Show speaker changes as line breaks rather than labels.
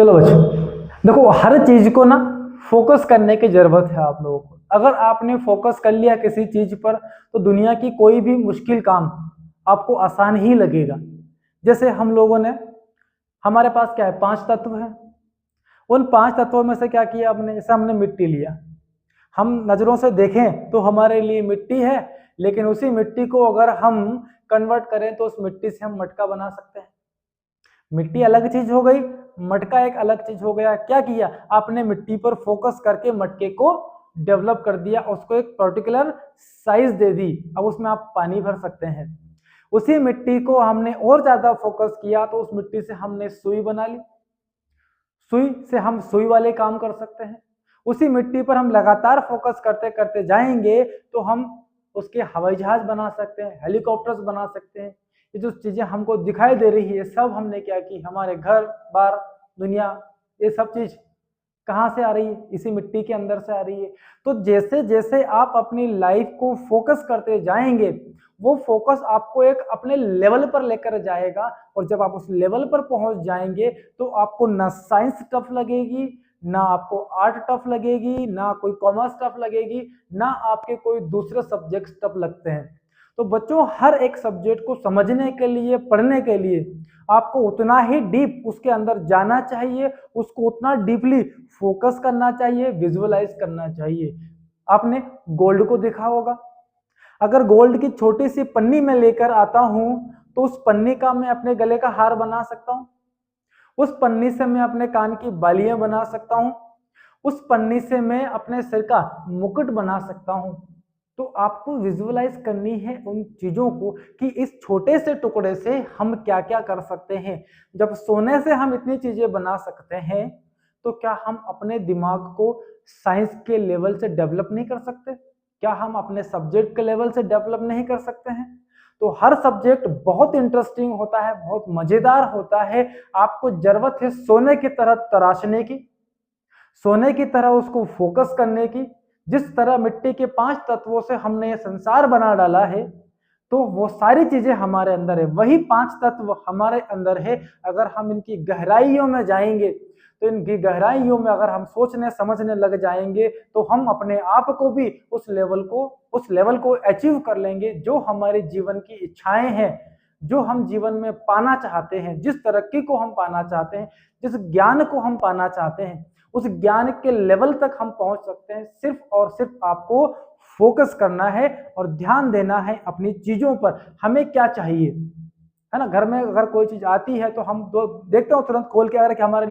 चलो बच्चों, देखो हर चीज को ना फोकस करने की जरूरत है आप लोगों को। अगर आपने फोकस कर लिया किसी चीज पर तो दुनिया की कोई भी मुश्किल काम आपको आसान ही लगेगा। जैसे हम लोगों ने, हमारे पास क्या है, 5 तत्व हैं। उन 5 तत्वों में से क्या किया हमने, जैसे हमने मिट्टी लिया, हम नजरों से देखें तो हमारे लिए मिट्टी है, लेकिन उसी मिट्टी को अगर हम कन्वर्ट करें तो उस मिट्टी से हम मटका बना सकते हैं। मिट्टी अलग चीज हो गई, मटका एक अलग चीज हो गया। क्या किया आपने, मिट्टी पर फोकस करके मटके को डेवलप कर दिया, उसको एक पर्टिकुलर साइज दे दी। अब उसमें आप पानी भर सकते हैं। उसी मिट्टी को हमने और ज्यादा फोकस किया तो उस मिट्टी से हमने सुई बना ली। सुई से हम सुई वाले काम कर सकते हैं। उसी मिट्टी पर हम लगातार फोकस करते करते जाएंगे तो हम उसके हवाई जहाज बना सकते हैं, हेलीकॉप्टर्स बना सकते हैं। ये जो चीजें हमको दिखाई दे रही है सब हमने क्या की, हमारे घर बार दुनिया, ये सब चीज कहाँ से आ रही है, इसी मिट्टी के अंदर से आ रही है। तो जैसे जैसे आप अपनी लाइफ को फोकस करते जाएंगे वो फोकस आपको एक अपने लेवल पर लेकर जाएगा, और जब आप उस लेवल पर पहुंच जाएंगे तो आपको ना साइंस टफ लगेगी, ना आपको आर्ट टफ लगेगी, ना कोई कॉमर्स टफ लगेगी, ना आपके कोई दूसरे सब्जेक्ट टफ लगते हैं। तो बच्चों हर एक सब्जेक्ट को समझने के लिए, पढ़ने के लिए आपको उतना ही डीप उसके अंदर जाना चाहिए, उसको उतना डीपली फोकस करना चाहिए, विजुअलाइज करना चाहिए। आपने गोल्ड को देखा होगा, अगर गोल्ड की छोटी सी पन्नी में लेकर आता हूं तो उस पन्नी का मैं अपने गले का हार बना सकता हूं, उस पन्नी से मैं अपने कान की बालियां बना सकता हूं, उस पन्नी से मैं अपने सिर का मुकुट बना सकता हूं। तो आपको विजुअलाइज करनी है उन चीजों को कि इस छोटे से टुकड़े से हम क्या क्या कर सकते हैं। जब सोने से हम इतनी चीजें बना सकते हैं तो क्या हम अपने दिमाग को साइंस के लेवल से डेवलप नहीं कर सकते? क्या हम अपने सब्जेक्ट के लेवल से डेवलप नहीं कर सकते हैं? तो हर सब्जेक्ट बहुत इंटरेस्टिंग होता है, बहुत मजेदार होता है। आपको जरूरत है सोने की तरह तराशने की, सोने की तरह उसको फोकस करने की। जिस तरह मिट्टी के 5 तत्वों से हमने ये संसार बना डाला है तो वो सारी चीजें हमारे अंदर है, वही 5 तत्व हमारे अंदर है। अगर हम इनकी गहराइयों में जाएंगे तो इनकी गहराइयों में अगर हम सोचने समझने लग जाएंगे तो हम अपने आप को भी उस लेवल को अचीव कर लेंगे जो हमारे जीवन की इच्छाएं हैं, जो हम जीवन में पाना चाहते हैं, जिस तरक्की को हम पाना चाहते हैं, जिस ज्ञान को हम पाना चाहते हैं, उस ज्ञान के लेवल तक हम पहुंच सकते हैं। सिर्फ और सिर्फ आपको फोकस करना है और ध्यान देना है अपनी चीजों पर, हमें क्या चाहिए, है ना। घर में अगर कोई चीज आती है तो हम देखते हो तुरंत खोल के अगर कि हमारे